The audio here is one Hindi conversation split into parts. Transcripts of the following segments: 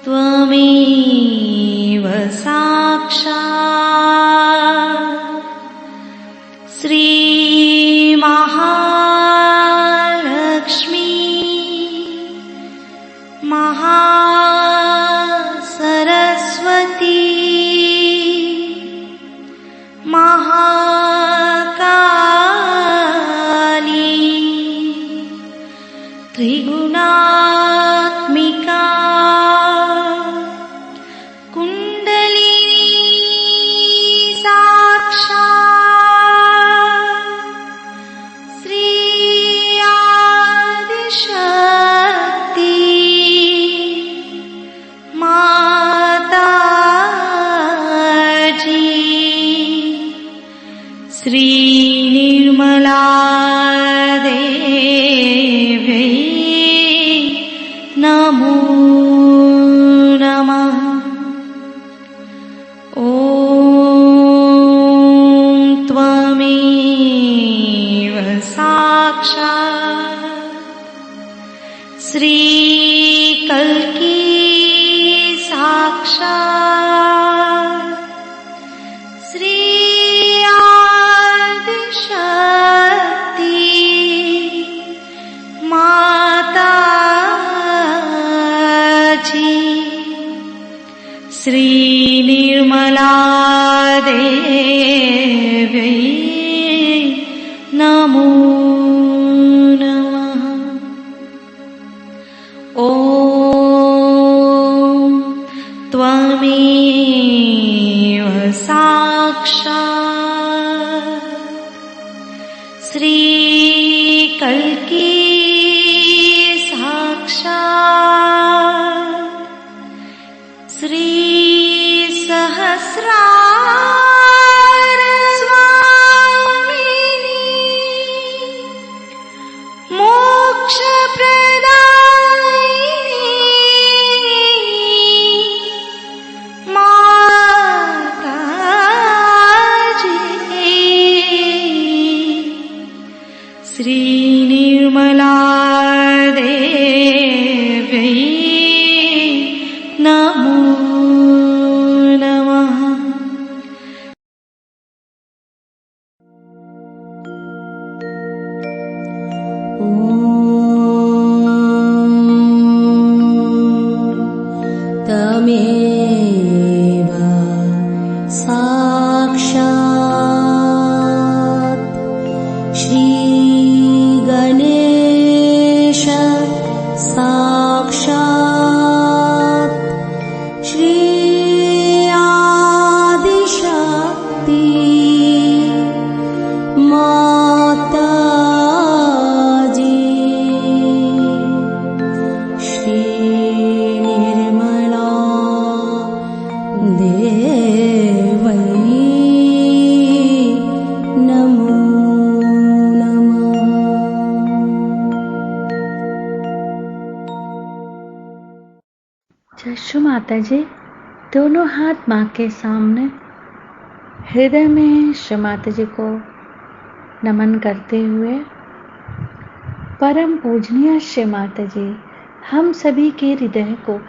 त्वमेव साक्षात् श्री महालक्ष्मी महासरस्वती महाकाली त्रिगुणात्मिका श्री निर्मला देवी नमो नमः। ॐ त्वमेव साक्षात् श्री कल्की साक्षात् श्री श्री निर्मला देवी नमो नमः। ॐ त्वमेव साक्षात् श्री कल्की साक्षात् श्री सहस्रार स्वामिनी मोक्ष प्रदायिनी माताजी श्री निर्मला देवी नमो त्वमेव साक्षात् श्री गणेश साक्षात् श्री आदिशक्ति माताजी श्री निर्मला देवी नमो नमः। जशु माता जी दोनों हाथ माँ के सामने हृदय में श्री माता जी को नमन करते हुए, परम पूजनीय श्री माता जी हम सभी के हृदय को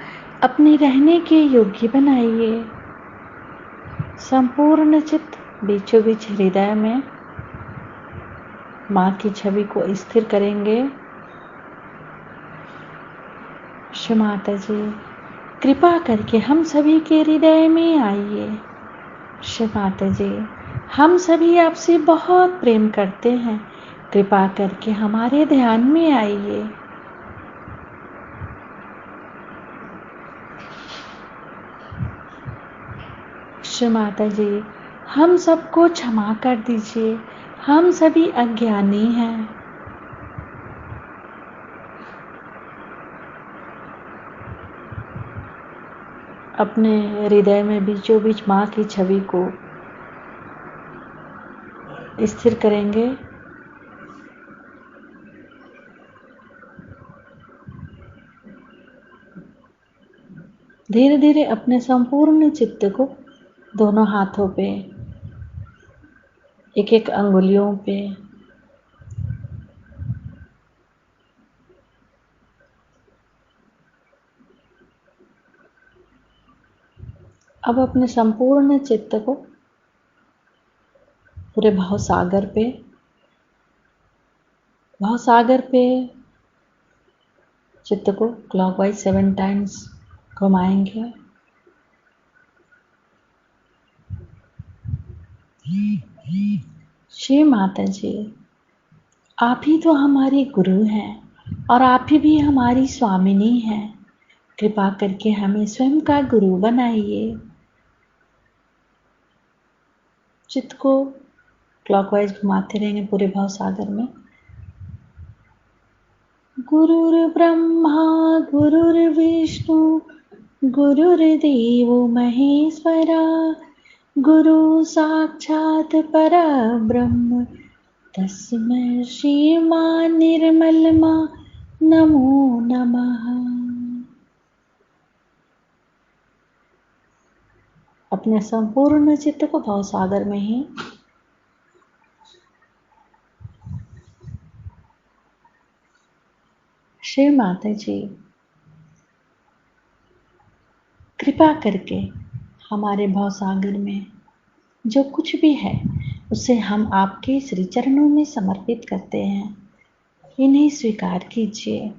अपने रहने के योग्य बनाइए। संपूर्ण चित्त बीचों बीच हृदय में माँ की छवि को स्थिर करेंगे। श्री माता जी कृपा करके हम सभी के हृदय में आइए। श्री माता जी हम सभी आपसे बहुत प्रेम करते हैं, कृपा करके हमारे ध्यान में आइए। श्री माता जी, हम सबको क्षमा कर दीजिए, हम सभी अज्ञानी हैं। अपने हृदय में बीचों बीच माँ की छवि को स्थिर करेंगे। धीरे धीरे अपने संपूर्ण चित्त को दोनों हाथों पे, एक एक अंगुलियों पे अब अपने संपूर्ण चित्त को पूरे भवसागर पे चित्त को क्लॉकवाइज 7 टाइम्स घुमाएंगे। श्री माता जी, आप ही तो हमारी गुरु हैं और आप ही भी हमारी स्वामिनी हैं। कृपा करके हमें स्वयं का गुरु बनाइए। चित्त को क्लॉकवाइज घुमाते रहेंगे पूरे भवसागर में। गुरुर्ब्रह्मा गुरुर्विष्णु गुरुर्देवो महेश्वरा, गुरु साक्षात् परब्रह्म तस्मै श्रीमान निर्मलमा नमो नमः। अपने संपूर्ण चित्त को भवसागर में ही श्री माता जी, कृपा करके हमारे भवसागर में जो कुछ भी है उसे हम आपके श्री चरणों में समर्पित करते हैं। इन्हें स्वीकार कीजिए।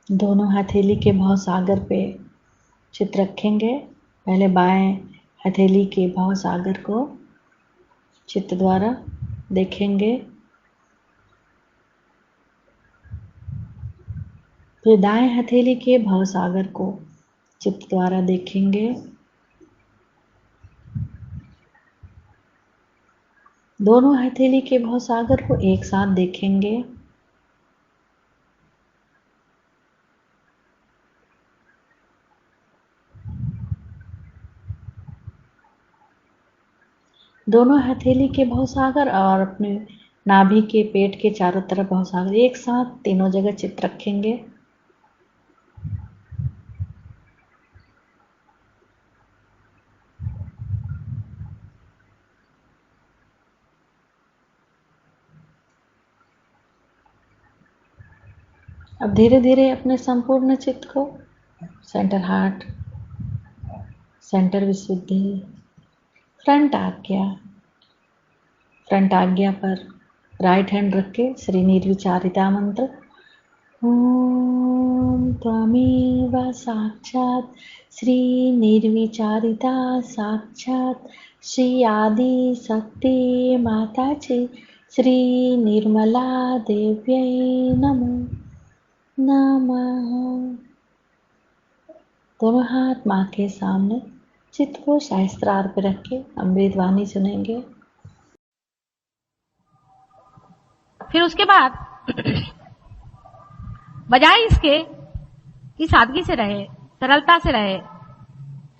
दोनों हथेली के भवसागर पे चित्त रखेंगे। पहले बाएं हथेली के भवसागर को चित्त द्वारा देखेंगे, फिर दाएं हथेली के भवसागर को चित्त द्वारा देखेंगे। दोनों हथेली के भवसागर को एक साथ देखेंगे। दोनों हथेली के भवसागर और अपने नाभि के पेट के चारों तरफ भवसागर एक साथ तीनों जगह चित्त रखेंगे। अब धीरे धीरे अपने संपूर्ण चित्त को सेंटर हार्ट, सेंटर विशुद्धि, फ्रंट आज्ञा पर राइट हैंड रख के श्री निर्विचारिता मंत्र ओम त्वमेव साक्षात् श्री निर्विचारिता साक्षात् श्री आदि शक्ति माता ची श्री निर्मला देव्यै नमो नमः। दोनों हाथ माँ के सामने चित्त को सहस्त्रार पे रख के अमृत वाणी सुनेंगे। फिर उसके बाद बजाय इसके कि सादगी से रहे, सरलता से रहे,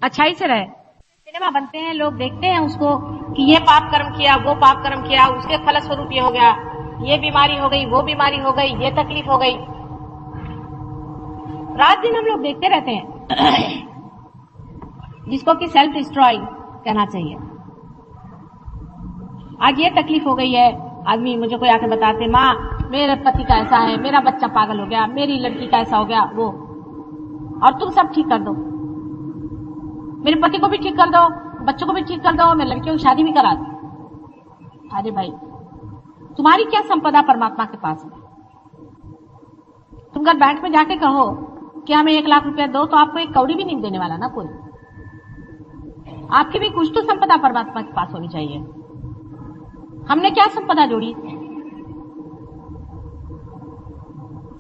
अच्छाई से रहे। सिनेमा बनते हैं, लोग देखते हैं उसको कि ये पाप कर्म किया, वो पाप कर्म किया, उसके फलस्वरूप ये हो गया, ये बीमारी हो गई, वो बीमारी हो गई, ये तकलीफ हो गई। रात दिन हम लोग देखते रहते हैं जिसको कि सेल्फ डिस्ट्रॉय कहना चाहिए। आज ये तकलीफ हो गई है, आदमी मुझे कोई आके बताते माँ मेरे पति का ऐसा है, मेरा बच्चा पागल हो गया, मेरी लड़की का ऐसा हो गया, वो, और तुम सब ठीक कर दो, मेरे पति को भी ठीक कर दो, बच्चों को भी ठीक कर दो, मेरी लड़कियों की शादी भी करा दो। अरे भाई, तुम्हारी क्या संपदा परमात्मा के पास है? तुम अगर बैंक में जाके कहो कि हमें 1 लाख रुपया दो, तो आपको 1 कौड़ी भी नहीं देने वाला ना कोई। आपकी भी कुछ तो संपदा परमात्मा के पास होनी चाहिए। हमने क्या संपदा जोड़ी?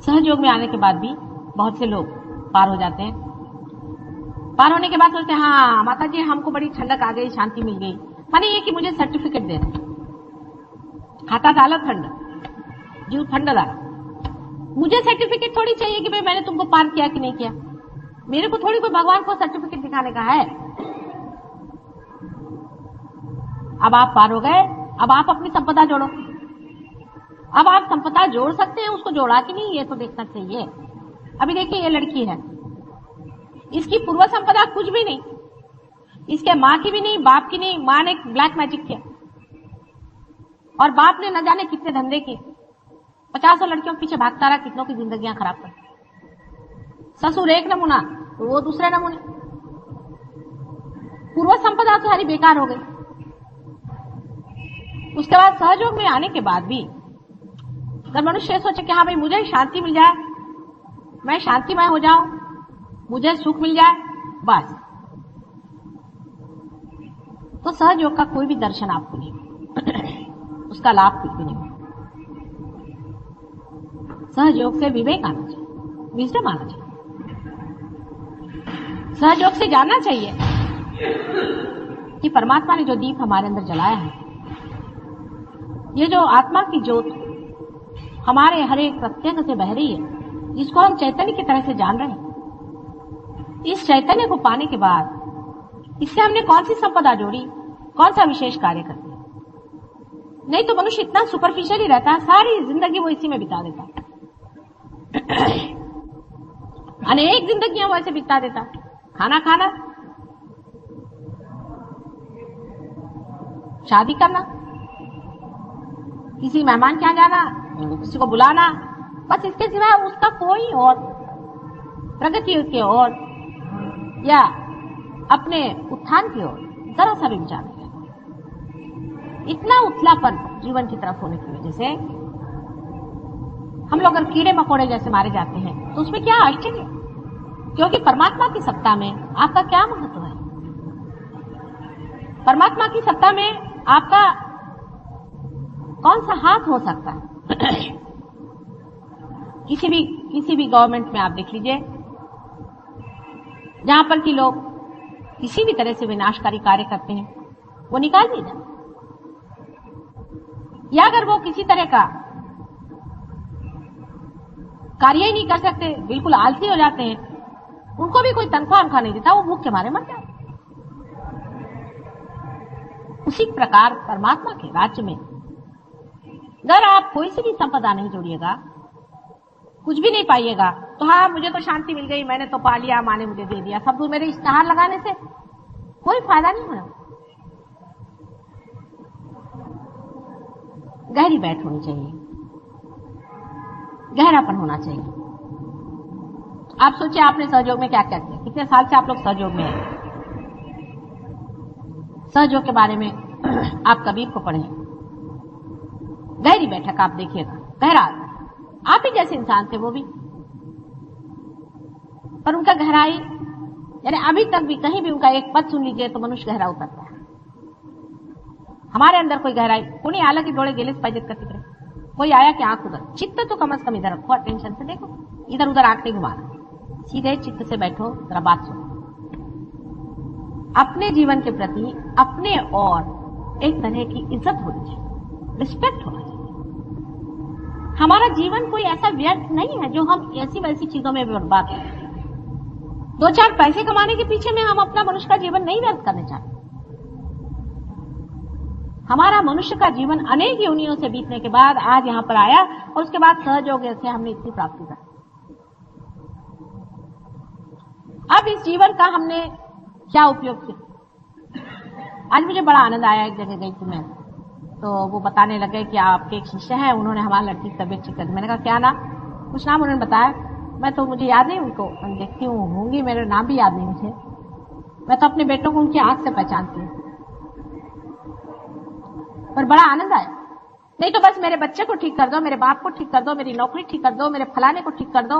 सहयोग में आने के बाद भी बहुत से लोग पार हो जाते हैं। पार होने के बाद सोचते हैं हाँ माता जी हमको बड़ी ठंडक आ गई, शांति मिल गई। माने ये कि मुझे सर्टिफिकेट दे रहे, हातात आलं थंड, जीव थंड झाला। मुझे सर्टिफिकेट थोड़ी चाहिए कि भाई मैंने तुमको पार किया कि नहीं किया। मेरे को थोड़ी कोई भगवान को सर्टिफिकेट दिखाने का है। अब आप पार हो गए, अब आप अपनी संपदा जोड़ो। अब आप संपदा जोड़ सकते हैं, उसको जोड़ा कि नहीं ये तो देखना चाहिए। अभी देखिए ये लड़की है, इसकी पूर्व संपदा कुछ भी नहीं, इसके माँ की भी नहीं, बाप की नहीं। माँ ने ब्लैक मैजिक किया और बाप ने न जाने कितने धंधे किए, 50 लड़कियों के पीछे भागता रहा, कितनों की जिंदगियां खराब कर। ससुर एक नमूना तो वो दूसरे नमूने, पूर्व संपदा तो सारी बेकार हो गई। उसके बाद सहयोग में आने के बाद भी अगर मनुष्य सोचे कि हाँ भाई मुझे शांति मिल जाए, मैं शांतिमय हो जाऊं, मुझे सुख मिल जाए, बस, तो सहयोग का कोई भी दर्शन आपको नहीं, उसका लाभ कुछ भी नहीं। सहयोग से विवेक आना चाहिए, विजडम आना चाहिए। सहयोग से जानना चाहिए कि परमात्मा ने जो दीप हमारे अंदर जलाया है, ये जो आत्मा की ज्योत हमारे हर एक प्रत्येक से बह रही है, जिसको हम चैतन्य की तरह से जान रहे हैं, इस चैतन्य को पाने के बाद इससे हमने कौन सी संपदा जोड़ी, कौन सा विशेष कार्य कर दिया। नहीं तो मनुष्य इतना सुपरफिशियल ही रहता है, सारी जिंदगी वो इसी में बिता देता है, अनेक जिंदगियां वो ऐसे बिता देता है। खाना खाना, शादी करना, किसी मेहमान के यहाँ जाना, किसी को बुलाना, बस इसके सिवाय उसका कोई और प्रगति की ओर या अपने उत्थान की ओर जरा सा भी विचार नहीं है। इतना उथलापन जीवन की तरफ होने की वजह से हम लोग अगर कीड़े मकोड़े जैसे मारे जाते हैं तो उसमें क्या आश्चर्य, क्योंकि परमात्मा की सत्ता में आपका क्या महत्व है। परमात्मा की सत्ता में आपका कौन सा हाथ हो सकता है। किसी भी गवर्नमेंट में आप देख लीजिए, जहां पर कि लोग किसी भी तरह से विनाशकारी कार्य करते हैं, वो निकाल दिए जाते, या अगर वो किसी तरह का कार्य ही नहीं कर सकते, बिल्कुल आलसी हो जाते हैं, उनको भी कोई तनख्वाह नहीं देता, वो भूख के मारे मर जाते। उसी प्रकार परमात्मा के राज्य में अगर आप कोई सी भी संपदा नहीं जोड़िएगा, कुछ भी नहीं पाइएगा, तो हाँ मुझे तो शांति मिल गई, मैंने तो पा लिया, माँ ने मुझे दे दिया, सब मेरे इश्तेहार लगाने से कोई फायदा नहीं होगा। गहरी बैठ होनी चाहिए, गहरापन होना चाहिए। आप सोचिए आपने सहयोग में क्या क्या किया, कितने साल से आप लोग सहयोग में हैं। सहयोग के बारे में आप कबीर को पढ़ें, गहरी बैठक आप देखिएगा, गहरा, आप ही जैसे इंसान थे वो भी, पर उनका गहराई, यानी अभी तक भी कहीं भी उनका एक पद सुन लीजिए तो मनुष्य गहरा उतरता है। हमारे अंदर कोई गहराई, कोई आला की डोळे गेलेच पाहिजेत का तिकडे, कोई आया कि आंख उधर, चित्त तो कम से कम इधर रखो, अटेंशन से देखो, इधर उधर आंख नहीं घुमाना, सीधे चित्त से बैठो, जरा बात सुनो। अपने जीवन के प्रति अपने और एक तरह की इज्जत होनी चाहिए, रिस्पेक्ट होना चाहिए। हमारा जीवन कोई ऐसा व्यर्थ नहीं है जो हम ऐसी वैसी चीजों में बर्बाद करें। 2-4 पैसे कमाने के पीछे में हम अपना मनुष्य का जीवन नहीं व्यर्थ करने चाहते। हमारा मनुष्य का जीवन अनेक योनियों से बीतने के बाद आज यहाँ पर आया, और उसके बाद सहयोग से हमने इतनी प्राप्ति कर। अब इस जीवन का हमने क्या उपयोग किया। आज मुझे बड़ा आनंद आया, एक जगह गई थी मैं, तो वो बताने लगे कि आपके एक शिष्य हैं, उन्होंने हमारी लड़की की तबीयत ठीक कर दी। मैंने कहा क्या नाम, कुछ नाम उन्होंने बताया, मैं तो मुझे याद नहीं उनको, मैं देखती हूँ होंगी, मेरे नाम भी याद नहीं मुझे, मैं तो अपने बेटों को उनकी आंख से पहचानती हूँ। पर बड़ा आनंद आया, नहीं तो बस मेरे बच्चे को ठीक कर दो, मेरे बाप को ठीक कर दो, मेरी नौकरी ठीक कर दो, मेरे फलाने को ठीक कर दो,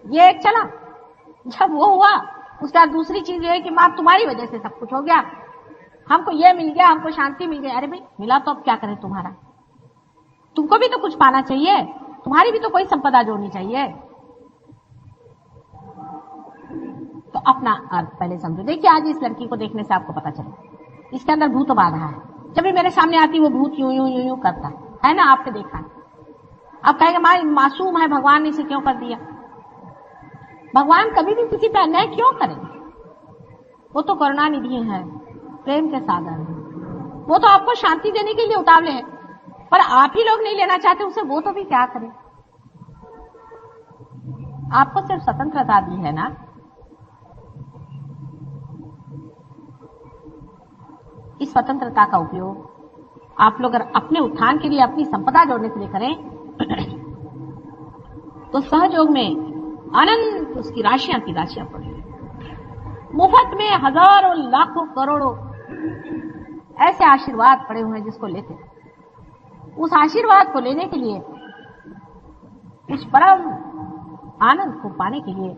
ये एक चला। जब वो हुआ उसके बाद दूसरी चीज ये है कि माँ तुम्हारी वजह से सब कुछ हो गया, हमको ये मिल गया, हमको शांति मिल गई। अरे भाई मिला तो अब क्या करें, तुम्हारा, तुमको भी तो कुछ पाना चाहिए, तुम्हारी भी तो कोई संपदा जोड़नी चाहिए। अपना अर्थ पहले समझो। देखिए आज इस लड़की को देखने से आपको पता चले इसके अंदर भूत बाधा है। जब भी मेरे सामने आती वो भूत यूं यूं यूं यूं करता है ना, आपने देखा है। अब कहेंगे मासूम है, भगवान ने इसे क्यों कर दिया। भगवान कभी भी किसी पे अन्याय क्यों करेंगे? वो तो करुणा निधि है, प्रेम के सागर है, वो तो आपको शांति देने के लिए उतावले हैं, पर आप ही लोग नहीं लेना चाहते उसे, वो तो भी क्या करे। आपको सिर्फ स्वतंत्रता दी है ना, इस स्वतंत्रता का उपयोग आप लोग अगर अपने उत्थान के लिए, अपनी संपदा जोड़ने के लिए करें तो सहयोग में अनंत उसकी राशियां की राशियां पड़ी। मुफ्त में हजारों लाखों करोड़ों ऐसे आशीर्वाद पड़े हुए हैं जिसको लेते, उस आशीर्वाद को लेने के लिए, उस परम आनंद को पाने के लिए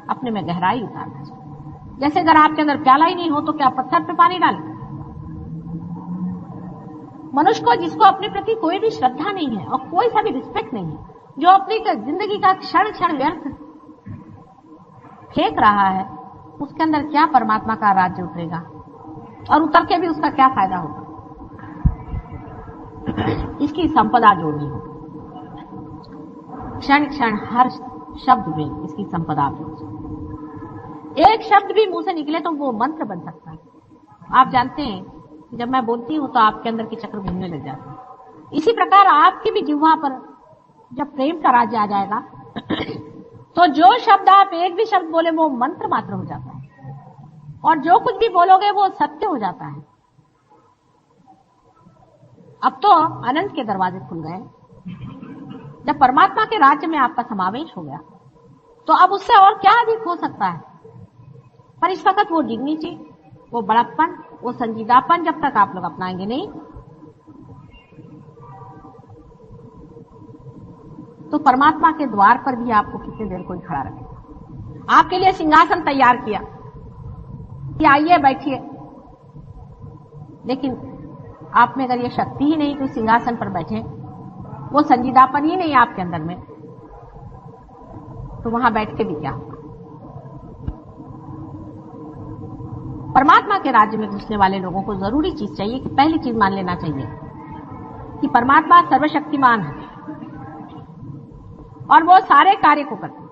अपने में गहराई उतारना चाहिए। जैसे अगर आपके अंदर प्याला ही नहीं हो तो क्या पत्थर पे पानी डालें? मनुष्य को जिसको अपने प्रति कोई भी श्रद्धा नहीं है और कोई सा भी रिस्पेक्ट नहीं है, जो अपनी जिंदगी का क्षण क्षण व्यर्थ फेंक रहा है, उसके अंदर क्या परमात्मा का राज्य उतरेगा और उतर के भी उसका क्या फायदा होगा। इसकी संपदा जोड़नी होगी, क्षण क्षण हर शब्द में इसकी संपदा जोड़नी। एक शब्द भी मुंह से निकले तो वो मंत्र बन सकता है। आप जानते हैं जब मैं बोलती हूं तो आपके अंदर के चक्र घूमने लग जाते हैं। इसी प्रकार आपकी भी जिह्वा पर जब प्रेम का राज्य आ जाएगा तो जो शब्द आप एक भी शब्द बोले वो मंत्र मात्र हो जाता है और जो कुछ भी बोलोगे वो सत्य हो जाता है। अब तो अनंत के दरवाजे खुल गए। जब परमात्मा के राज्य में आपका समावेश हो गया तो अब उससे और क्या अधिक हो सकता है। पर इस वक्त वो डिग्निटी, वो बड़प्पन, वो संजीदापन जब तक आप लोग अपनाएंगे नहीं तो परमात्मा के द्वार पर भी आपको कितनी देर कोई खड़ा रखेगा। आपके लिए सिंहासन तैयार किया कि आइए बैठिए, लेकिन आप में अगर ये शक्ति ही नहीं कि सिंहासन पर बैठे, वो संजीदापन ही नहीं आपके अंदर में, तो वहां बैठ के भी क्या होगा। परमात्मा के राज्य में घुसने वाले लोगों को जरूरी चीज चाहिए कि पहली चीज मान लेना चाहिए कि परमात्मा सर्वशक्तिमान है और वो सारे कार्य को करते हैं,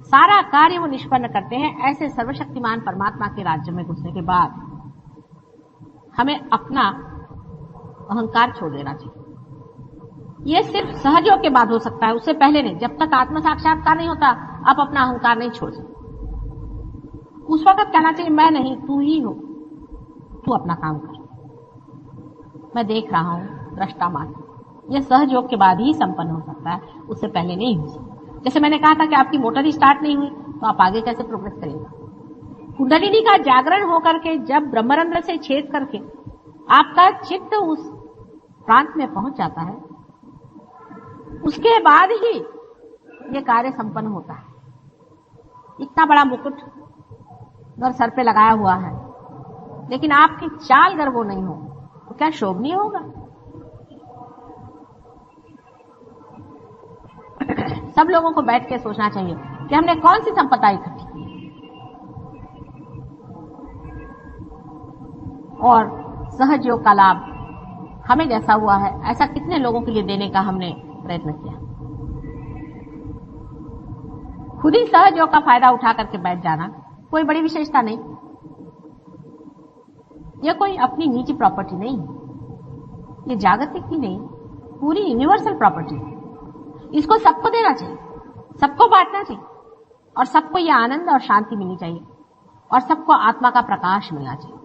सारा कार्य वो निष्पन्न करते हैं। ऐसे सर्वशक्तिमान परमात्मा के राज्य में घुसने के बाद हमें अपना अहंकार छोड़ देना चाहिए। ये सिर्फ सहयोग के बाद हो सकता है, उससे पहले नहीं। जब तक आत्म साक्षात्कार नहीं होता आप अपना अहंकार नहीं छोड़ सकते। उस वक्त कहना चाहिए मैं नहीं, तू ही हो, तू अपना काम कर, मैं देख रहा हूं, दृष्टा मात्र। यह सहयोग के बाद ही संपन्न हो सकता है, उससे पहले नहीं हो सकता। जैसे मैंने कहा था कि आपकी मोटर ही स्टार्ट नहीं हुई तो आप आगे कैसे प्रोग्रेस करेंगे। कुंडलिनी का जागरण होकर के जब ब्रह्मरंध्र से छेद करके आपका चित्त उस प्रांत में पहुंच जाता है, उसके बाद ही ये कार्य संपन्न होता है। इतना बड़ा मुकुट अगर सर पे लगाया हुआ है लेकिन आपकी चाल अगर वो नहीं हो तो क्या शोभनीय होगा। सब लोगों को बैठ के सोचना चाहिए कि हमने कौन सी संपदा इकट्ठी की और सहयोग का लाभ हमें जैसा हुआ है ऐसा कितने लोगों के लिए देने का हमने प्रयत्न किया। खुद ही सहयोग का फायदा उठा करके बैठ जाना कोई बड़ी विशेषता नहीं। यह कोई अपनी निजी प्रॉपर्टी नहीं है, ये जागतिक ही नहीं, पूरी यूनिवर्सल प्रॉपर्टी है। इसको सबको देना चाहिए, सबको बांटना चाहिए और सबको यह आनंद और शांति मिलनी चाहिए और सबको आत्मा का प्रकाश मिलना चाहिए।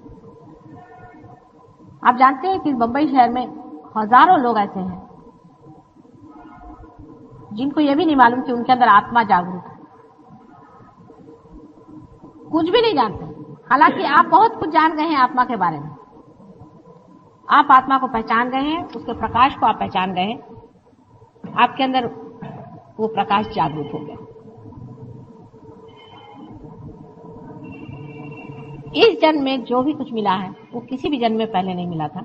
आप जानते हैं कि बंबई शहर में हजारों लोग ऐसे हैं जिनको यह भी नहीं मालूम कि उनके अंदर आत्मा जागरूक है, कुछ भी नहीं जानते। हालांकि आप बहुत कुछ जान गए हैं आत्मा के बारे में, आप आत्मा को पहचान गए हैं, उसके प्रकाश को आप पहचान गए हैं, आपके अंदर वो प्रकाश जागरूक हो गया। इस जन्म में जो भी कुछ मिला है वो किसी भी जन्म में पहले नहीं मिला था।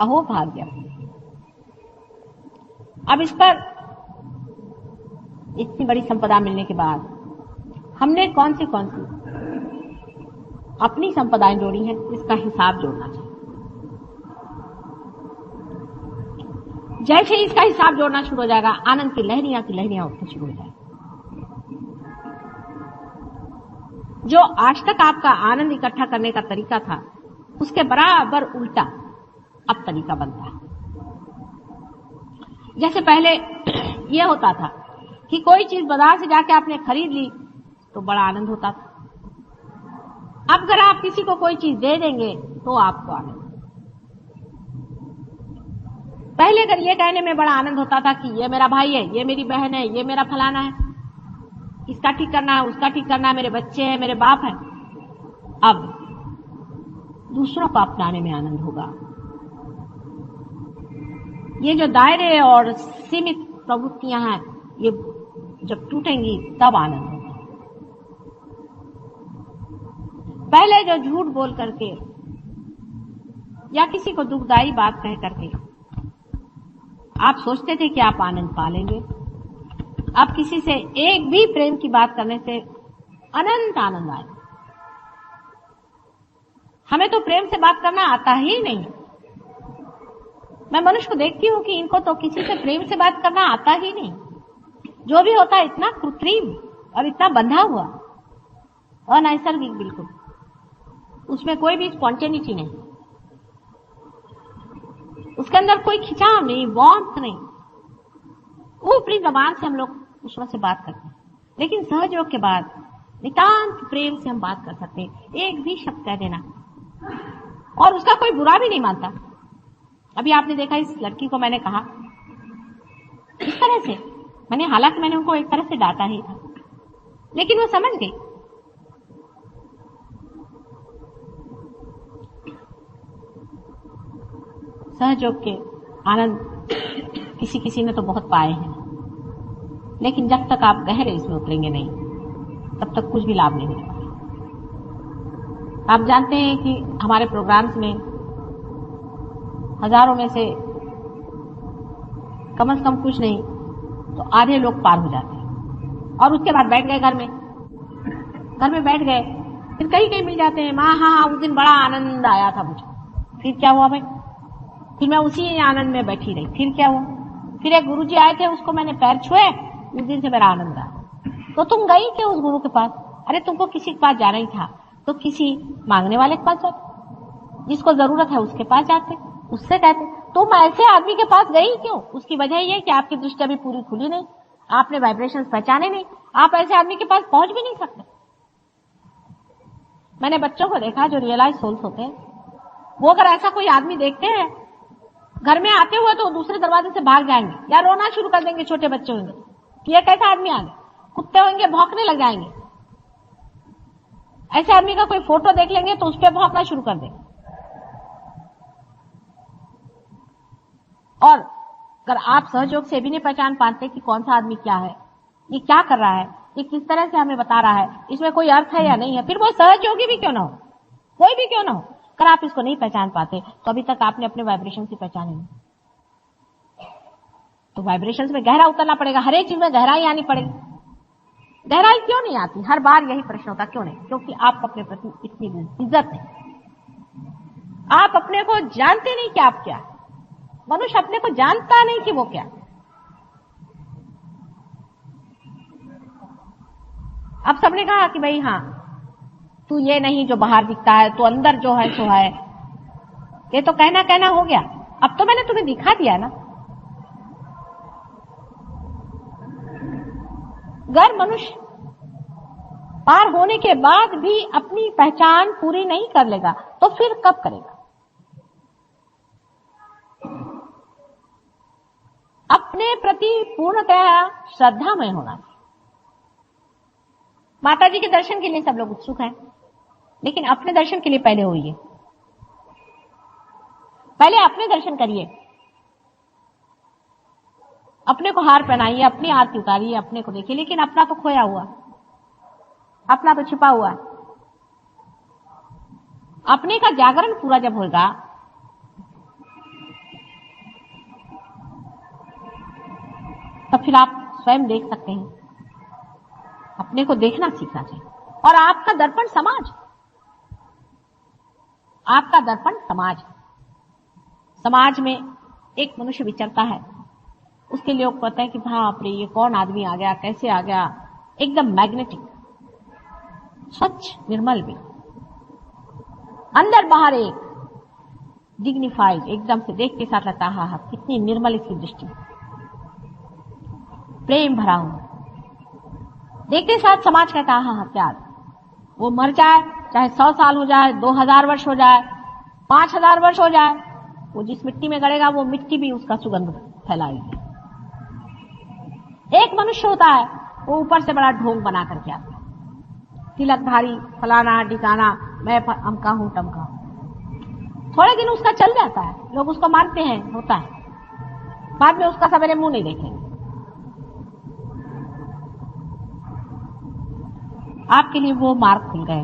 अहो भाग्य। अब इस पर इतनी बड़ी संपदा मिलने के बाद हमने कौन सी अपनी संपदाएं जोड़ी हैं, इसका हिसाब जोड़ना चाहिए। जैसे इसका हिसाब जोड़ना शुरू हो जाएगा, आनंद की लहरियां उठनी शुरू हो जाएगी। जो आज तक आपका आनंद इकट्ठा करने का तरीका था, उसके बराबर उल्टा अब तरीका बनता है। जैसे पहले यह होता था कि कोई चीज बाजार से जाके आपने खरीद ली तो बड़ा आनंद होता था। अब अगर आप किसी को कोई चीज दे देंगे तो आपको आनंद। पहले अगर ये कहने में बड़ा आनंद होता था कि ये मेरा भाई है, ये मेरी बहन है, ये मेरा फलाना है, इसका ठीक करना है, उसका ठीक करना है, मेरे बच्चे हैं, मेरे बाप है। अब दूसरों को अपनाने में आनंद होगा। ये जो दायरे और सीमित प्रवृत्तियां हैं, ये जब टूटेंगी तब आनंद होगा। पहले जो झूठ बोल करके या किसी को दुखदाई बात कह करके आप सोचते थे कि आप आनंद पा लेंगे, अब किसी से एक भी प्रेम की बात करने से अनंत आनंद आए। हमें तो प्रेम से बात करना आता ही नहीं। मैं मनुष्य को देखती हूं कि इनको तो किसी से प्रेम से बात करना आता ही नहीं। जो भी होता है इतना कृत्रिम और इतना बंधा हुआ, अनैसर्गिक बिल्कुल, उसमें कोई भी स्पॉन्टेनिटी नहीं, उसके अंदर कोई खिंचाव नहीं, वार्मथ नहीं। ऊपरी जबान से हम लोग दूसरों से बात करते हैं, लेकिन सहयोग के बाद नितांत प्रेम से हम बात कर सकते हैं। एक भी शब्द कह देना और उसका कोई बुरा भी नहीं मानता। अभी आपने देखा इस लड़की को मैंने कहा इस तरह से, हालांकि मैंने उनको एक तरह से डांटा ही था, लेकिन वो समझ गई। सहयोग के आनंद किसी किसी ने तो बहुत पाए हैं, लेकिन जब तक आप गहरे इसमें उतरेंगे नहीं, तब तक कुछ भी लाभ नहीं मिलेगा। आप जानते हैं कि हमारे प्रोग्राम्स में हजारों में से कम से कम कुछ नहीं तो आधे लोग पार हो जाते हैं और उसके बाद बैठ गए घर में बैठ गए, फिर कहीं मिल जाते हैं। माँ हाँ उस दिन बड़ा आनंद आया था मुझे। फिर क्या हुआ भाई? फिर मैं उसी आनंद में बैठी रही। फिर क्या हुआ? फिर एक गुरुजी आए थे, उसको मैंने पैर छुए, उस दिन से मेरा आनंद आया। तो तुम गई क्यों उस गुरु के पास? अरे तुमको किसी के पास जाना ही था तो किसी मांगने वाले के पास जाते, जिसको जरूरत है उसके पास जाते, उससे कहते। तुम ऐसे आदमी के पास गई क्यों? उसकी वजह ये कि आपकी दृष्टि अभी पूरी खुली नहीं, आपने वाइब्रेशंस पहचाने नहीं, आप ऐसे आदमी के पास पहुंच भी नहीं सकते। मैंने बच्चों को देखा जो रियलाइज सोल्स होते हैं, वो अगर ऐसा कोई आदमी देखते हैं घर में आते हुए तो दूसरे दरवाजे से भाग जाएंगे या रोना शुरू कर देंगे। छोटे बच्चे होंगे कि ये कैसा आदमी आ गया, कुत्ते होंगे भौंकने लग जाएंगे। ऐसे आदमी का कोई फोटो देख लेंगे तो उस पर भौंकना शुरू कर देंगे। और अगर आप सहयोग से भी नहीं पहचान पाते कि कौन सा आदमी क्या है, ये क्या कर रहा है, ये किस तरह से हमें बता रहा है, इसमें कोई अर्थ है या नहीं है, फिर वो सहयोगी भी क्यों ना हो, कोई भी क्यों ना हो, अगर आप इसको नहीं पहचान पाते तो अभी तक आपने अपने वाइब्रेशन की पहचाने नहीं। तो वाइब्रेशंस में गहरा उतरना पड़ेगा, हर एक चीज में गहराई आनी पड़ेगी। गहराई क्यों नहीं आती? हर बार यही प्रश्न होता, क्यों नहीं? क्योंकि आप अपने प्रति इतनी इज्जत है, आप अपने को जानते नहीं कि आप क्या है। मनुष्य अपने को जानता नहीं कि वो क्या है। अब सबने कहा कि भाई हाँ तू ये नहीं जो बाहर दिखता है, तू अंदर जो है सो है। ये तो कहना हो गया, अब तो मैंने तुम्हें दिखा दिया ना। अगर मनुष्य पार होने के बाद भी अपनी पहचान पूरी नहीं कर लेगा तो फिर कब करेगा? अपने प्रति पूर्णतः श्रद्धामय होना चाहिए। माता जी के दर्शन के लिए सब लोग उत्सुक हैं, लेकिन अपने दर्शन के लिए पहले होइए, पहले अपने दर्शन करिए, अपने को हार पहनाइए, अपनी आरती उतारिए, अपने को देखिए। लेकिन अपना तो खोया हुआ, अपना तो छिपा हुआ है। अपने का जागरण पूरा जब होगा तब फिर आप स्वयं देख सकते हैं अपने को देखना सीखना चाहिए। और आपका दर्पण समाज, आपका दर्पण समाज। समाज में एक मनुष्य विचरता है, उसके लिए लोग कहते हैं कि बाप रे ये कौन आदमी आ गया, कैसे आ गया, एकदम मैग्नेटिक, स्वच्छ निर्मल भी, अंदर बाहर एक डिग्निफाइड, एकदम से देख के साथ लगता है हाँ कितनी निर्मल इसकी दृष्टि, प्रेम भरा हुआ। देखते साथ समाज कहता है हाँ प्यार। वो मर जाए, चाहे 100 साल हो जाए, 2000 वर्ष हो जाए, 5000 वर्ष हो जाए, वो जिस मिट्टी में गड़ेगा वो मिट्टी भी उसका सुगंध फैलाएगी। एक मनुष्य होता है, वो ऊपर से बड़ा ढोंग बना करके आता है, तिलकधारी, फलाना ढिकाना, मैं अमका हूं टमका हूं। थोड़े दिन उसका चल जाता है, लोग उसको मानते हैं, होता है, बाद में उसका सवेरे मुंह नहीं देखेंगे। आपके लिए वो मार्ग खुल गए,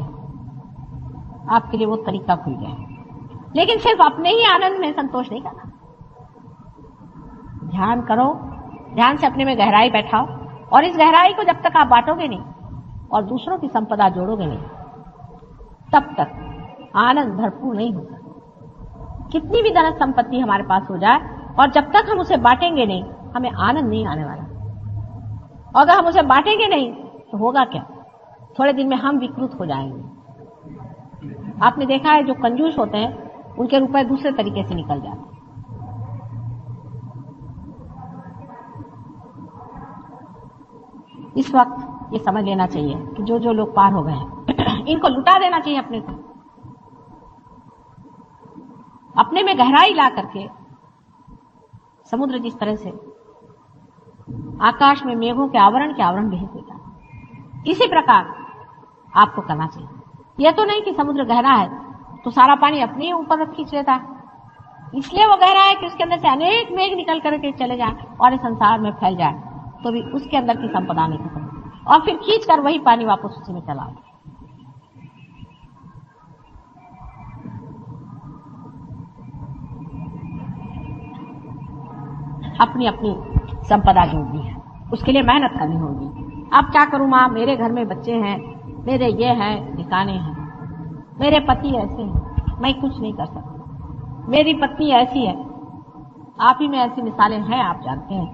आपके लिए वो तरीका खुल गया, लेकिन सिर्फ अपने ही आनंद में संतोष नहीं करना। ध्यान करो, ध्यान से अपने में गहराई बैठाओ, और इस गहराई को जब तक आप बांटोगे नहीं और दूसरों की संपदा जोड़ोगे नहीं, तब तक आनंद भरपूर नहीं होगा। कितनी भी धन संपत्ति हमारे पास हो जाए, और जब तक हम उसे बांटेंगे नहीं, हमें आनंद नहीं आने वाला। और अगर हम उसे बांटेंगे नहीं तो होगा क्या, थोड़े दिन में हम विकृत हो जाएंगे। आपने देखा है जो कंजूस होते हैं उनके रुपए दूसरे तरीके से निकल जाते हैं। इस वक्त ये समझ लेना चाहिए कि जो जो लोग पार हो गए हैं इनको लुटा देना चाहिए अपने को, अपने में गहराई ला करके। समुद्र जिस तरह से आकाश में मेघों के आवरण भेज देता, इसी प्रकार आपको करना चाहिए। यह तो नहीं कि समुद्र गहरा है तो सारा पानी अपने ऊपर खींच लेता है, इसलिए वो गहरा है कि उसके अंदर से अनेक मेघ निकल करके चले जाए और इस संसार में फैल जाए, तो भी उसके अंदर की संपदा नहीं खत्म, और फिर खींच कर वही पानी वापस उसी में चला। अपनी अपनी संपदा जोड़नी है, उसके लिए मेहनत करनी होगी। अब क्या करूं मां, मेरे घर में बच्चे हैं, मेरे ये हैं, ठिकाने हैं, मेरे पति ऐसे हैं, मैं कुछ नहीं कर सकता, मेरी पत्नी ऐसी है। आप ही में ऐसी मिसालें हैं, आप जानते हैं,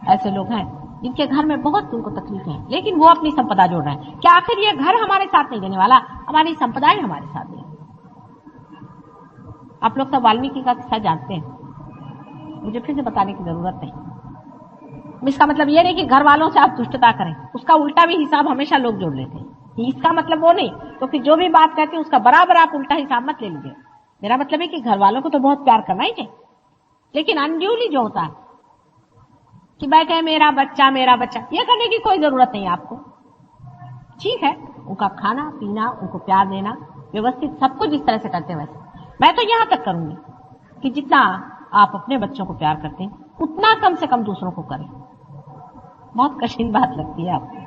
ऐसे लोग हैं जिनके घर में बहुत उनको तकलीफ है, लेकिन वो अपनी संपदा जोड़ रहे हैं। क्या आखिर ये घर हमारे साथ नहीं देने वाला, हमारी संपदा ही हमारे साथ देगी। आप लोग तो वाल्मीकि का किस्सा जानते हैं, मुझे फिर से बताने की जरूरत नहीं। इसका मतलब ये नहीं कि घर वालों से आप दुष्टता करें, उसका उल्टा भी हिसाब हमेशा लोग जोड़ लेते हैं। इसका मतलब वो नहीं, तो फिर जो भी बात कहते हैं उसका बराबर आप उल्टा हिसाब मत ले लीजिए। मेरा मतलब है कि घर वालों को तो बहुत प्यार करना ही चाहिए, लेकिन अनड्यूली जो होता है कि मैं कहे मेरा बच्चा, ये करने की कोई जरूरत नहीं आपको। ठीक है, उनका खाना पीना, उनको प्यार देना, व्यवस्थित सब कुछ जिस तरह से करते हैं वैसे। मैं तो यहां तक करूंगी कि जितना आप अपने बच्चों को प्यार करते हैं उतना कम से कम दूसरों को करें। बहुत कठिन बात लगती है आपको,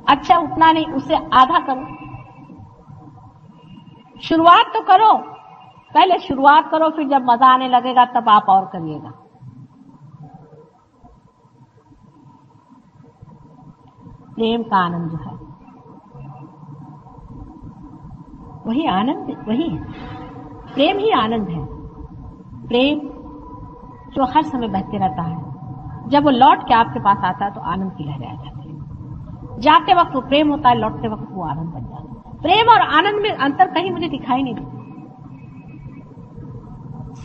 अच्छा उतना नहीं, उससे आधा करो। शुरुआत तो करो, पहले शुरुआत करो, फिर जब मजा आने लगेगा तब आप और करिएगा। प्रेम का आनंद जो है वही आनंद, वही है प्रेम ही आनंद है। प्रेम जो हर समय बहते रहता है, जब वो लौट के आपके पास आता है तो आनंद की लहरें आ जाती है। जाते वक्त वो प्रेम होता है, लौटते वक्त वो आनंद बन जाता है। प्रेम और आनंद में अंतर कहीं मुझे दिखाई नहीं देता,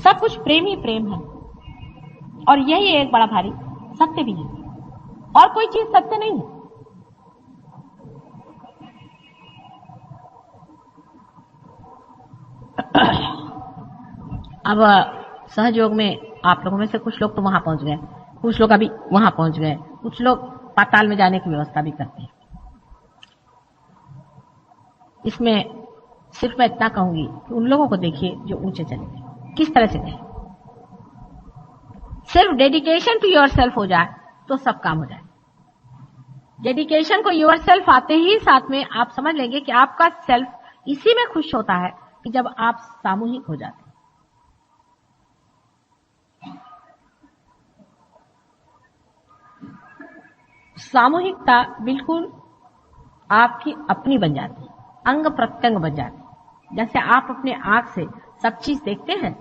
सब कुछ प्रेम ही प्रेम है, और यही एक बड़ा भारी सत्य भी है, और कोई चीज सत्य नहीं है। अब सहयोग में आप लोगों में से कुछ लोग तो वहां पहुंच गए, कुछ लोग अभी वहां पहुंच गए, कुछ लोग पाताल में जाने की व्यवस्था भी करते हैं। इसमें सिर्फ मैं इतना कहूंगी कि उन लोगों को देखिए जो ऊंचे चले गए, किस तरह से गए। सिर्फ डेडिकेशन टू योर सेल्फ हो जाए तो सब काम हो जाए। डेडिकेशन को योर सेल्फ आते ही साथ में आप समझ लेंगे कि आपका सेल्फ इसी में खुश होता है कि जब आप सामूहिक हो जाते हैं। सामूहिकता बिल्कुल आपकी अपनी बन जाती है, अंग प्रत्यंग बन जाती है। जैसे आप अपने आंख से सब चीज देखते हैं,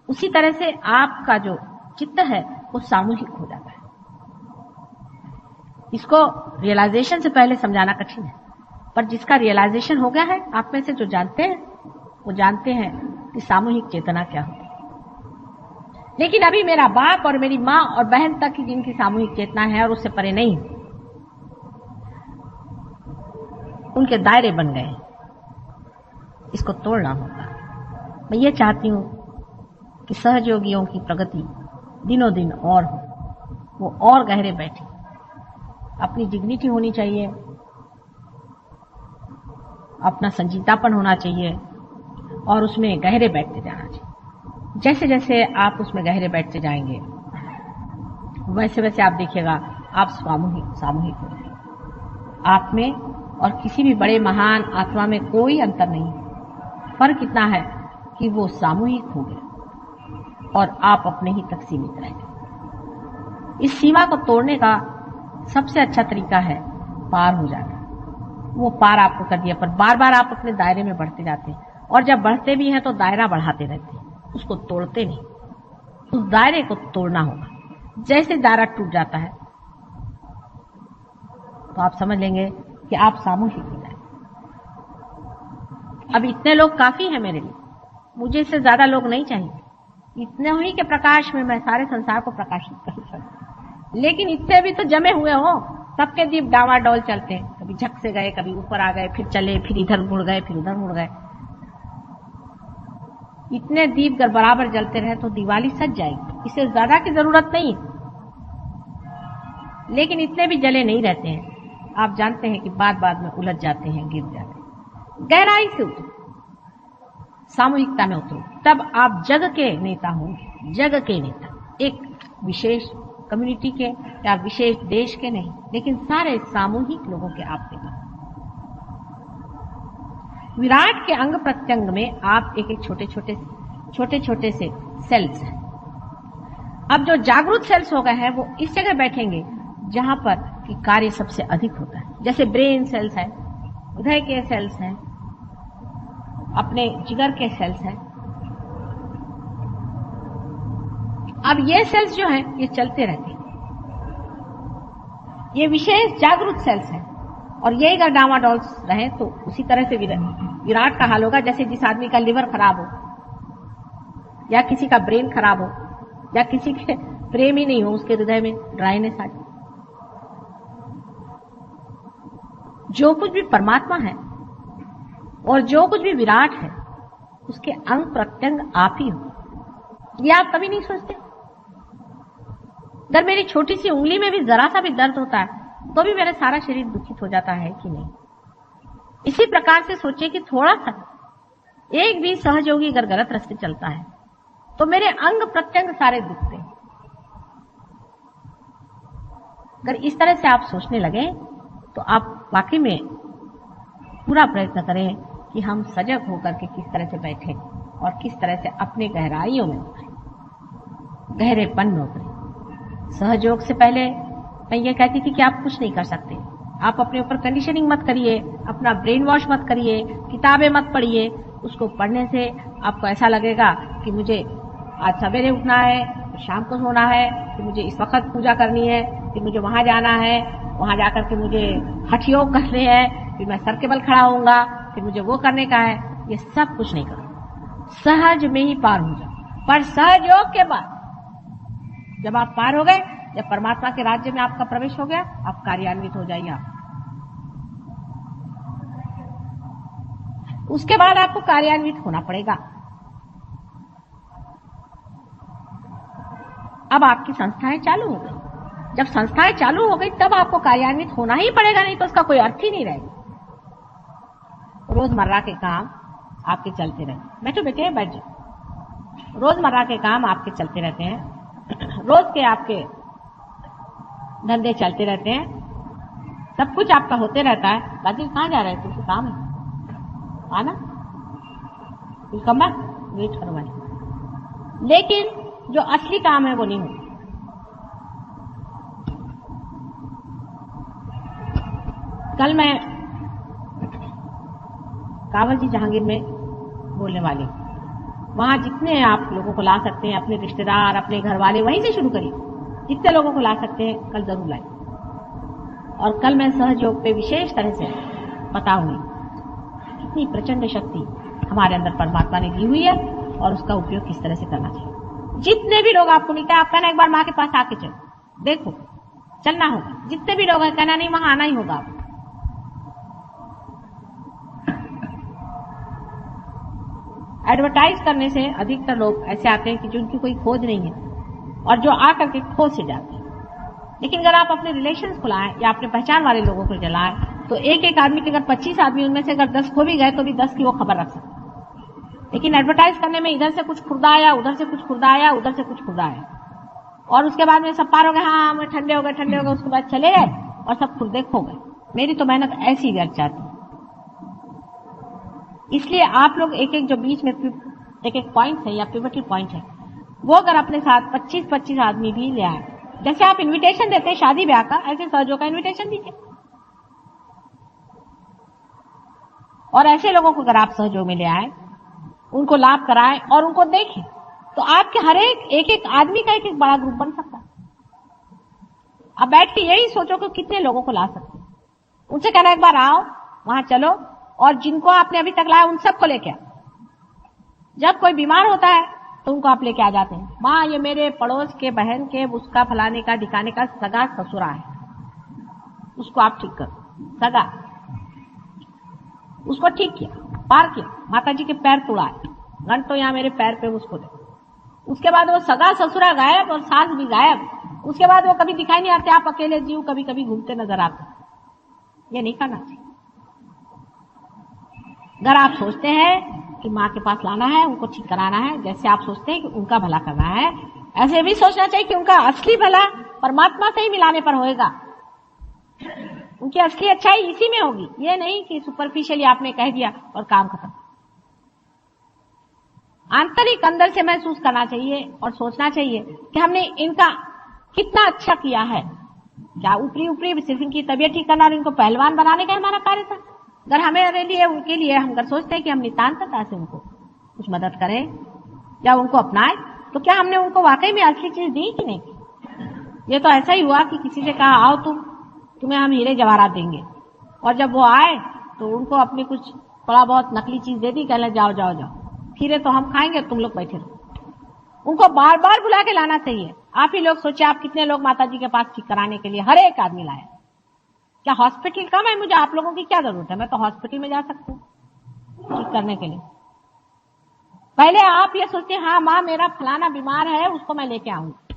उसी तरह से आपका जो चित्त है वो सामूहिक हो जाता है। इसको रियलाइजेशन से पहले समझाना कठिन है, पर जिसका रियलाइजेशन हो गया है, आप में से जो जानते हैं वो जानते हैं कि सामूहिक चेतना क्या होती है। लेकिन अभी मेरा बाप और मेरी माँ और बहन तक ही जिनकी सामूहिक चेतना है और उससे परे नहीं, उनके दायरे बन गए। इसको तोड़ना होगा। मैं ये चाहती हूं कि सहयोगियों की प्रगति दिनों दिन और हो, वो और गहरे बैठे। अपनी डिग्निटी होनी चाहिए, अपना संजीतापन होना चाहिए और उसमें गहरे बैठते जाना चाहिए। जैसे जैसे आप उसमें गहरे बैठते जाएंगे, वैसे वैसे आप देखिएगा आप सामूहिक हो जाएंगे। आप में और किसी भी बड़े महान आत्मा में कोई अंतर नहीं है। फर्क इतना है कि वो सामूहिक हो गए और आप अपने ही तक सीमित रह गए। इस सीमा को तोड़ने का सबसे अच्छा तरीका है पार हो जाना। वो पार आपको कर दिया, पर बार बार आप अपने दायरे में बढ़ते जाते हैं, और जब बढ़ते भी हैं तो दायरा बढ़ाते रहते हैं, उसको तोड़ते नहीं। उस दायरे को तोड़ना होगा। जैसे दायरा टूट जाता है तो आप समझ लेंगे कि आप सामूहिक हो जाए। अब इतने लोग काफी हैं मेरे लिए, मुझे इससे ज्यादा लोग नहीं चाहिए। इतने ही के प्रकाश में मैं सारे संसार को प्रकाशित कर सकती। लेकिन इतने भी तो जमे हुए हो, सबके दीप डावाडोल चलते हैं, कभी झक से गए, कभी ऊपर आ गए, फिर चले, फिर इधर मुड़ गए, फिर उधर मुड़ गए। इतने दीप अगर बराबर जलते रहे तो दिवाली सज जाएगी, इससे ज्यादा की जरूरत नहीं। लेकिन इतने भी जले नहीं रहते हैं। आप जानते हैं कि बाद में उलझ जाते हैं, गिर जाते हैं। गहराई से उतरो, सामूहिकता में उतरो, तब आप जग के नेता होंगे। जग के नेता, एक विशेष कम्युनिटी के या विशेष देश के नहीं, लेकिन सारे सामूहिक लोगों के आप नेता। विराट के अंग प्रत्यंग में आप एक छोटे छोटे से सेल्स हैं। अब जो जागरूक सेल्स हो गए हैं वो इस जगह बैठेंगे जहां पर कि कार्य सबसे अधिक होता है। जैसे ब्रेन सेल्स है, हृदय के सेल्स हैं, अपने जिगर के सेल्स हैं। अब ये सेल्स जो हैं ये चलते रहते हैं। ये विशेष जागरूक सेल्स हैं, और यही अगर डामाडोल रहे तो उसी तरह से विराट का हाल होगा। जैसे जिस आदमी का लिवर खराब हो, या किसी का ब्रेन खराब हो, या किसी के प्रेम ही नहीं हो, उसके हृदय में ड्राइनेस आ जाए। जो कुछ भी परमात्मा है और जो कुछ भी विराट है, उसके अंग प्रत्यंग आप ही हो। ये आप कभी नहीं सोचते? अगर मेरी छोटी सी उंगली में भी जरा सा भी दर्द होता है तो भी मेरा सारा शरीर दुखित हो जाता है कि नहीं? इसी प्रकार से सोचिए कि थोड़ा सा एक भी सहयोगी अगर गलत रास्ते चलता है तो मेरे अंग प्रत्यंग सारे दुखते हैं। अगर इस तरह से आप सोचने लगे तो आप वाकई में पूरा प्रयत्न करें कि हम सजग होकर के किस तरह से बैठे और किस तरह से अपने गहराइयों में उतरे, गहरेपन में उतरे। सहयोग से पहले मैं ये कहती थी कि आप कुछ नहीं कर सकते। आप अपने ऊपर कंडीशनिंग मत करिए, अपना ब्रेन वॉश मत करिए, किताबें मत पढ़िए। उसको पढ़ने से आपको ऐसा लगेगा कि मुझे आज सवेरे उठना है, शाम को सोना है, कि मुझे इस वक्त पूजा करनी है, कि मुझे वहां जाना है, वहां जाकर के मुझे हठ योग करने हैं, फिर मैं सर के बल खड़ा होऊंगा, फिर मुझे वो करने का है। ये सब कुछ नहीं करो, सहज में ही पार हो जाओ। पर सहयोग के बाद जब आप पार हो गए, जब परमात्मा के राज्य में आपका प्रवेश हो गया, आप कार्यान्वित हो जाइए। उसके बाद आपको कार्यान्वित होना पड़ेगा। अब आपकी संस्थाएं चालू हो गई। जब संस्थाएं चालू हो गई तब आपको कार्यान्वित होना ही पड़ेगा, नहीं तो उसका कोई अर्थ ही नहीं रहेगा। रोजमर्रा के काम आपके चलते रहते। बैठो बेटे, बैठ जाओ। रोजमर्रा के काम आपके चलते रहते हैं, रोज के आपके धंधे चलते रहते हैं, सब कुछ आपका होते रहता है। दादी कहाँ जा रहे थे? कुछ काम है, आना, कम वेट करो भाई। लेकिन जो असली काम है वो नहीं होता। कल मैं कांवड़ जी जहांगीर में बोलने वाली हूँ। वहां जितने आप लोगों को ला सकते हैं, अपने रिश्तेदार, अपने घर वाले, वहीं से शुरू करिए। जितने लोगों को ला सकते हैं कल जरूर लाइए। और कल मैं सहयोग पे विशेष तरह से बताऊंगी कितनी प्रचंड शक्ति हमारे अंदर परमात्मा ने दी हुई है और उसका उपयोग किस तरह से करना चाहिए। जितने भी लोग आपको मिलते हैं, आप कहना एक बार माँ के पास आके चलो, देखो, चलना होगा। जितने भी लोग हैं, कहना नहीं, वहां आना ही होगा आपको। एडवर्टाइज करने से अधिकतर लोग ऐसे आते हैं कि जिनकी कोई खोज नहीं है और जो आकर के खोज से जाते हैं। लेकिन अगर आप अपने रिलेशंस को लाएं या अपने पहचान वाले लोगों को जलाएं, तो एक एक आदमी के अगर 25 आदमी, उनमें से अगर 10 खो भी गए तो भी 10 की वो खबर रख सकते। लेकिन एडवर्टाइज करने में इधर से कुछ खुर्दा आया, उधर से कुछ खुर्दा आया, उधर से कुछ खुर्दा आया, और उसके बाद में सब पार हो गए, हाँ हम ठंडे हो गए, उसके बाद चले गए और सब खुर्दे खो गए। मेरी तो मेहनत ऐसी व्यर्थ जाती है। इसलिए आप लोग एक एक जो बीच में एक एक पॉइंट है या पिवटल पॉइंट है, वो अगर अपने साथ 25-25 आदमी भी ले आए, जैसे आप इनविटेशन देते हैं शादी ब्याह का, ऐसे सहयोग का इनविटेशन दीजिए। और ऐसे लोगों को अगर आप सहयोग में ले आए, उनको लाभ कराएं और उनको देखें, तो आपके हर एक एक आदमी का एक एक बड़ा ग्रुप बन सकता है। अब बैठ के यही सोचो कि कितने लोगों को ला सकते हैं। उनसे कहना एक बार आओ, वहां चलो, और जिनको आपने अभी तक लाया उन सबको लेके आओ। जब कोई बीमार होता है तो उनको आप लेके आ जाते हैं। माँ, ये मेरे पड़ोस के बहन के उसका फलाने का ढिकाने का सगा ससुरा है, उसको आप ठीक करो। सगा, उसको ठीक किया, पार किया, माता जी के पैर तोड़ाए, घंटों यहाँ मेरे पैर पे उसको दे। उसके बाद वो सगा ससुरा गायब और सास भी गायब। उसके बाद वो कभी दिखाई नहीं आते, आप अकेले जीव कभी कभी घूमते नजर आते। ये नहीं करना चाहिए। अगर आप सोचते हैं कि माँ के पास लाना है, उनको ठीक कराना है, जैसे आप सोचते हैं कि उनका भला करना है, ऐसे भी सोचना चाहिए कि उनका असली भला परमात्मा से ही मिलाने पर होएगा। उनकी असली अच्छाई इसी में होगी। ये नहीं कि सुपरफिशियली आपने कह दिया और काम खत्म। आंतरिक अंदर से महसूस करना चाहिए और सोचना चाहिए कि हमने इनका कितना अच्छा किया है। क्या ऊपरी ऊपरी सिर्फ इनकी तबीयत ठीक करना और इनको पहलवान बनाने का हमारा कार्य था? अगर हमें लिए उनके लिए हम अगर सोचते हैं कि हम नितांतता से उनको कुछ मदद करें या उनको अपनाएं, तो क्या हमने उनको वाकई में असली चीज दी कि नहीं? ये तो ऐसा ही हुआ कि किसी से कहा आओ तुम्हें हम हीरे जवाहरात देंगे, और जब वो आए तो उनको अपनी कुछ थोड़ा बहुत नकली चीज दे दी, कहने जाओ जाओ जाओ, खीरे तो हम खाएंगे, तुम लोग बैठे रहो। उनको बार बार बुला के लाना चाहिए। आप ही लोग सोचिए, आप कितने लोग माता जी के पास ठीक कराने के लिए हर एक आदमी लाए। क्या हॉस्पिटल कम है? मुझे आप लोगों की क्या जरूरत है? मैं तो हॉस्पिटल में जा सकती हूँ ठीक करने के लिए। पहले आप ये सोचते, हाँ माँ मेरा फलाना बीमार है, उसको मैं लेके आऊंगी,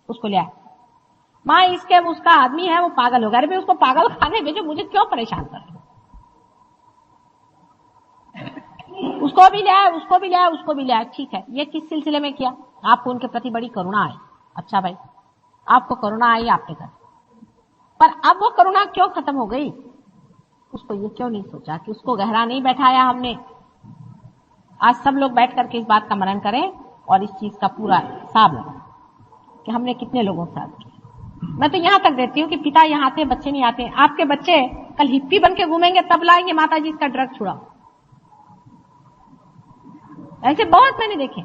उसको ले आए। माँ इसके उसका आदमी है, वो पागल हो गया, अरे उसको पागल खाने भेजो, मुझे क्यों परेशान कर रहे? उसको भी ले आए, उसको भी ले आए, उसको भी ले आए। ठीक है, ये किस सिलसिले में किया? आपको उनके प्रति बड़ी करुणा आई। अच्छा भाई, आपको करुणा आई, आपने कर, पर अब वो करुणा क्यों खत्म हो गई? उसको ये क्यों नहीं सोचा कि उसको गहरा नहीं बैठाया हमने? आज सब लोग बैठ करके इस बात का मनन करें और इस चीज का पूरा हिसाब लगाएं कि हमने कितने लोगों के साथ किया। मैं तो यहां तक देती हूँ कि पिता यहाँ आते, बच्चे नहीं आते। आपके बच्चे कल हिप्पी बन के घूमेंगे, तब लाएंगे माता जी इसका ड्रग छुड़ाओ। ऐसे बहुत मैंने देखे।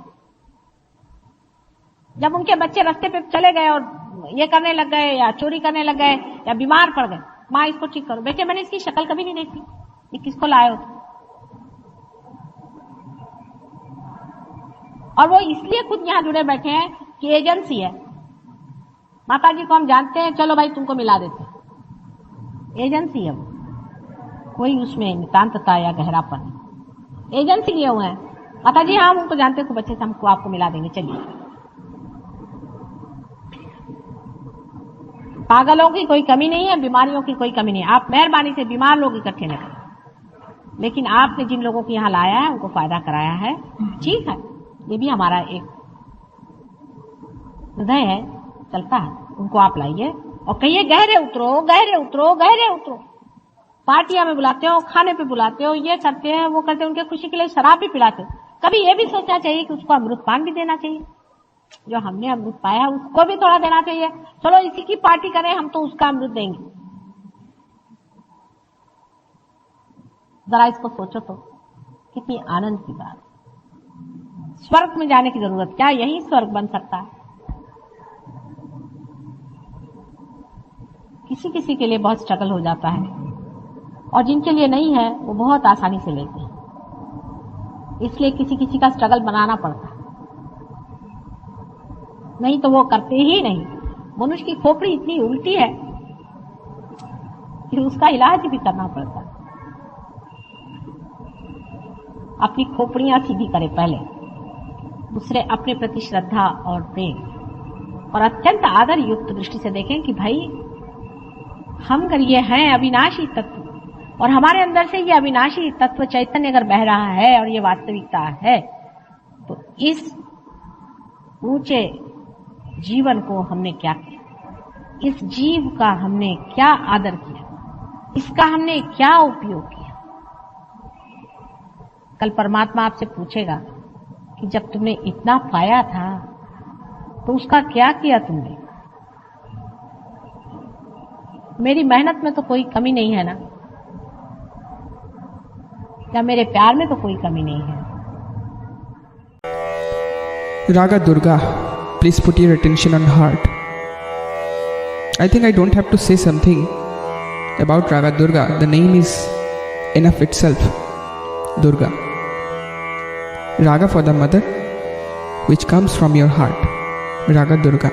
जब उनके बच्चे रास्ते पे चले गए और ये करने लग गए या चोरी करने लग गए या बीमार पड़ गए, माँ इसको ठीक करो। बेटे मैंने इसकी शक्ल कभी नहीं देखी, ये किसको लाए हो? और वो इसलिए खुद यहाँ जुड़े बैठे हैं कि एजेंसी है, माता जी को हम जानते हैं, चलो भाई तुमको मिला देते। एजेंसी है वो, कोई उसमें नितांतता या गहरापन। एजेंसी लिए हुए हैं, माता जी हम उनको जानते हैं, खूब अच्छे से हमको आपको मिला देंगे, चलिए। पागलों की कोई कमी नहीं है, बीमारियों की कोई कमी नहीं है। आप मेहरबानी से बीमार लोग इकट्ठे न करें, लेकिन आपने जिन लोगों को यहाँ लाया है उनको फायदा कराया है, ठीक है, ये भी हमारा एक हृदय है, चलता है। उनको आप लाइए और कहिए गहरे उतरो, गहरे उतरो, गहरे उतरो। पार्टियां में बुलाते हो, खाने पे बुलाते हो, ये करते हैं, वो करते हैं, उनके खुशी के लिए शराब भी पिलाते हो। कभी ये भी सोचना चाहिए कि उसको अमृत पान भी देना चाहिए। जो हमने अमृत पाया उसको भी थोड़ा देना चाहिए। चलो इसी की पार्टी करें, हम तो उसका अमृत देंगे। जरा इसको सोचो तो, कितनी आनंद की बात। स्वर्ग में जाने की जरूरत क्या, यही स्वर्ग बन सकता है। किसी किसी के लिए बहुत स्ट्रगल हो जाता है, और जिनके लिए नहीं है वो बहुत आसानी से लेते हैं। इसलिए किसी किसी का स्ट्रगल बनाना पड़ता है, नहीं तो वो करते ही नहीं। मनुष्य की खोपड़ी इतनी उल्टी है कि उसका इलाज भी करना पड़ता है। अपनी खोपड़ियां सीधी करे पहले, दूसरे अपने प्रति श्रद्धा और प्रेम और अत्यंत आदर युक्त दृष्टि से देखें कि भाई हम अगर ये हैं अविनाशी तत्व, और हमारे अंदर से ये अविनाशी तत्व चैतन्य अगर बह रहा है और ये वास्तविकता है, तो इस ऊंचे जीवन को हमने क्या किया, इस जीव का हमने क्या आदर किया, इसका हमने क्या उपयोग किया। कल परमात्मा आपसे पूछेगा कि जब तुमने इतना पाया था तो उसका क्या किया तुमने। मेरी मेहनत में तो कोई कमी नहीं है ना, या मेरे प्यार में तो कोई कमी नहीं है। Raga Durga, please put your attention on heart. I think I don't have to say something about Raga Durga. The name is enough itself. Durga. Raga for the mother, which comes from your heart. Raga Durga.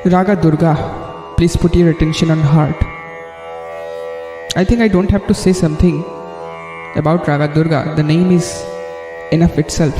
Raga Durga, please put your attention on heart. I think I don't have to say something about Raga Durga. The name is enough itself.